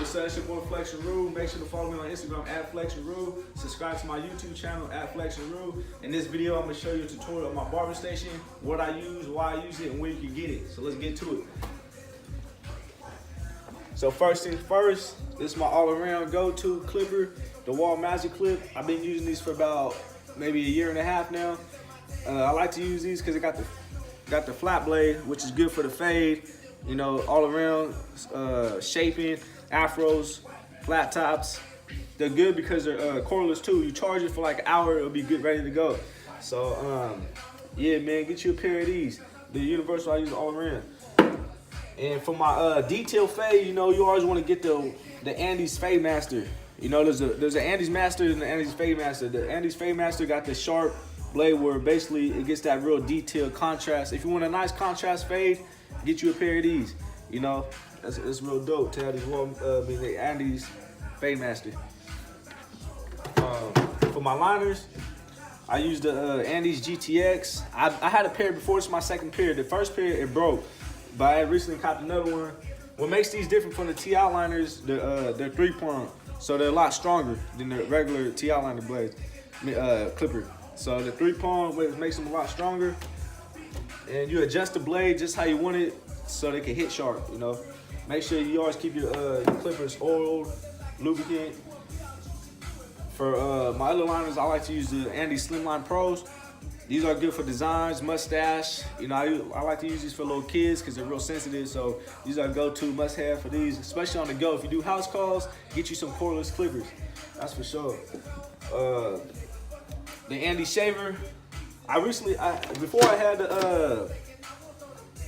What's up, it's your boy Flexxinruee. Make sure to follow me on Instagram at Flexxinruee. Subscribe to my YouTube channel at Flexxinruee. In this video, I'm gonna show you a tutorial of my barber station, what I use, why I use it, and where you can get it. So let's get to it. So first things first, this is my all-around go-to clipper, the Wall Magic Clip. I've been using these for about maybe a year and a half now. I like to use these because it got the flat blade, which is good for the fade. You know, all around shaping, afros, flat tops. They're good because they're cordless too. You charge it for like an hour, it'll be good, ready to go. So yeah, man, get you a pair of these. The universal, I use all around. And for my detail fade, you know, you always want to get the Andes Fade Master. You know, there's an Andes Master and the Andes Fade Master. The Andes Fade Master got the sharp blade where basically it gets that real detailed contrast. If you want a nice contrast fade, get you a pair of these. You know, it's real dope to have these the Andes Fade Master. For my liners, I use the Andes GTX. I had a pair before. It's my second pair. The first pair, it broke, but I recently copped another one. What makes these different from the TI liners, they're 3-prong, so they're a lot stronger than the regular TI liner blades, clipper. So the 3-prong makes them a lot stronger, and you adjust the blade just how you want it so they can hit sharp. You know, make sure you always keep your clippers oiled, lubricant. For my other liners, I like to use the Andes Slimline Pros. These are good for designs, mustache. You know, I like to use these for little kids because they're real sensitive. So these are go-to must-have for these, especially on the go. If you do house calls, get you some cordless clippers. That's for sure. The Andes shaver. Before I had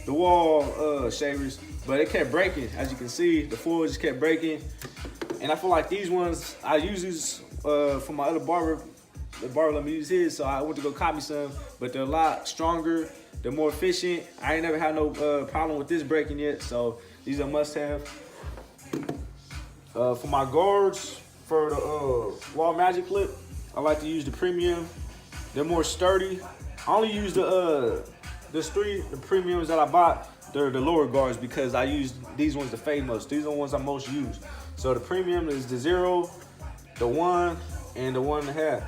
the wall shavers, but it kept breaking. As you can see, the foil just kept breaking. And I feel like these ones, I use these for my other barber. The barber let me use his, so I went to go copy some, but they're a lot stronger, they're more efficient. I ain't never had no problem with this breaking yet, so these are must-have. For my guards, for the Wall Magic Clip, I like to use the premium. They're more sturdy. I only use the premiums that I bought. They're the lower guards because I use these ones the fade most. These are the ones I most use. So the premium is the 0, the 1, and the 1.5.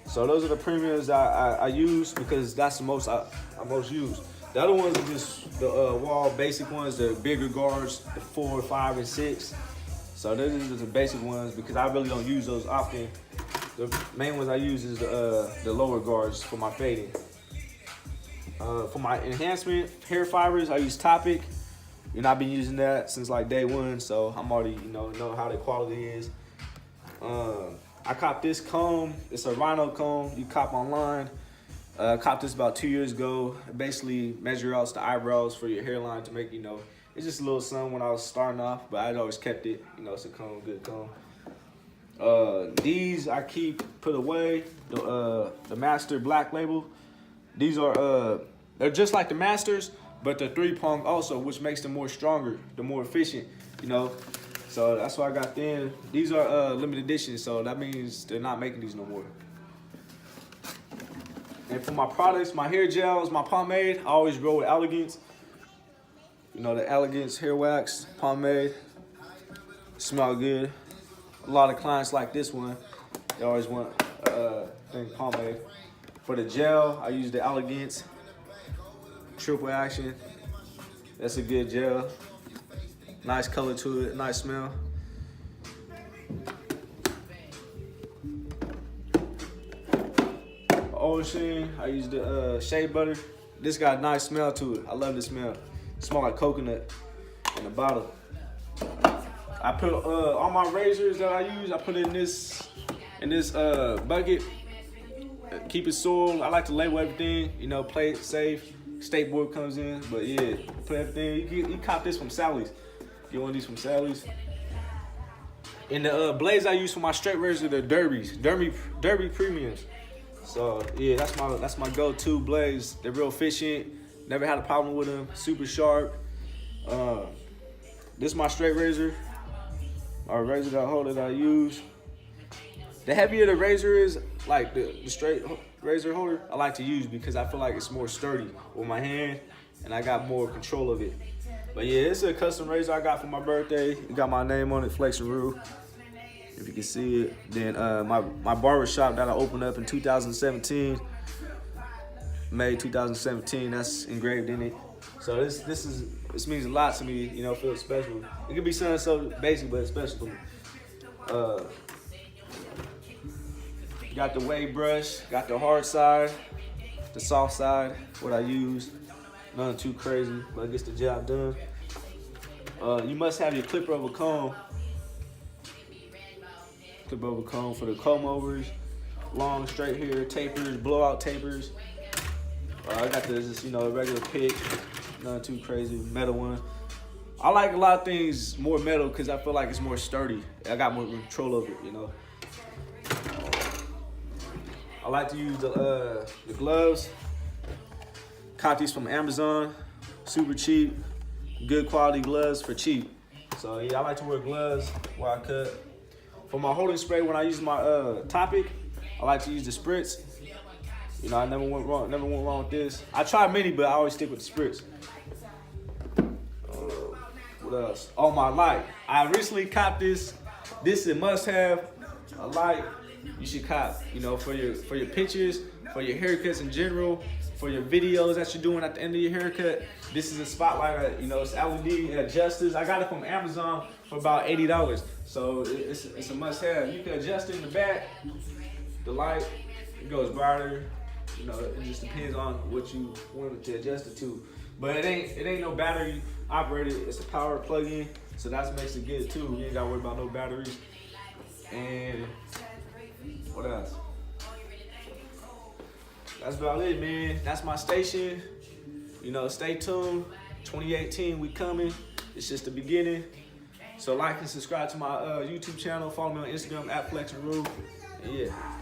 So those are the premiums I use because that's the most I most use. The other ones are just the Wall basic ones, the bigger guards, the 4, 5, and 6. So those are the basic ones because I really don't use those often. The main ones I use is the lower guards for my fading. For my enhancement hair fibers, I use Topic. You know, I've been using that since like day one, so I'm already know how the quality is. I copped this comb. It's a rhino comb you cop online. I copped this about 2 years ago. It basically measure out the eyebrows for your hairline to make, you know, it's just a little something when I was starting off, but I'd always kept it. You know, it's a comb, good comb. These I put away, the Master Black Label. These are, they're just like the Masters, but they're 3-prong also, which makes them more stronger, they're more efficient, you know. So that's why I got them. These are limited edition, so that means they're not making these no more. And for my products, my hair gels, my pomade, I always roll with Elegance. You know, the Elegance hair wax, pomade, smell good. A lot of clients like this one. They always want pomade. For the gel, I use the Elegance Triple Action. That's a good gel. Nice color to it, nice smell. Ocean, I use the shea butter. This got a nice smell to it. I love the smell. It smells like coconut in the bottle. I put all my razors that I use, I put it in this bucket. Keep it soiled. I like to label everything, you know, play it safe. State board comes in, but yeah, put everything. You cop this from Sally's. Get one of these from Sally's. And the blades I use for my straight razors are the Derby Premiums. So yeah, that's my go-to blades. They're real efficient. Never had a problem with them. Super sharp. This is my straight razor. Our razor that holder that I use. The heavier the razor is, like the straight razor holder, I like to use because I feel like it's more sturdy with my hand and I got more control of it. But yeah, it's a custom razor I got for my birthday. It got my name on it, Flexxinruee, if you can see it. Then my barber shop that I opened up in 2017, May 2017, that's engraved in it. So this means a lot to me, you know, feels special. It could be something so basic, but it's special to me. Got the wave brush, got the hard side, the soft side, what I use. Nothing too crazy, but it gets the job done. You must have your clipper over comb. Clipper over comb for the comb overs. Long straight hair, tapers, blowout tapers. I got this, you know, regular pick. Nothing too crazy, metal one. I like a lot of things more metal because I feel like it's more sturdy. I got more control over it, you know. I like to use the gloves. Caught these from Amazon, super cheap, good quality gloves for cheap. So yeah, I like to wear gloves while I cut. For my holding spray, when I use my topic, I like to use the spritz. You know, I never went wrong with this. I tried many, but I always stick with the spritz. What else? Oh, my light. I recently copped this. This is a must-have. A light you should cop. You know, for your pictures, for your haircuts in general, for your videos that you're doing at the end of your haircut. This is a spotlight. You know, it's LED. It adjusts. I got it from Amazon for about $80. So it's a must-have. You can adjust it in the back. The light, it goes brighter. You know, it just depends on what you want it to adjust it to. But it ain't no battery operated. It's a power plug-in, so that makes it good too. You ain't gotta worry about no batteries. And what else? That's about it, man. That's my station. You know, stay tuned. 2018, we coming. It's just the beginning. So like and subscribe to my YouTube channel. Follow me on Instagram at Flexxinruee. And yeah.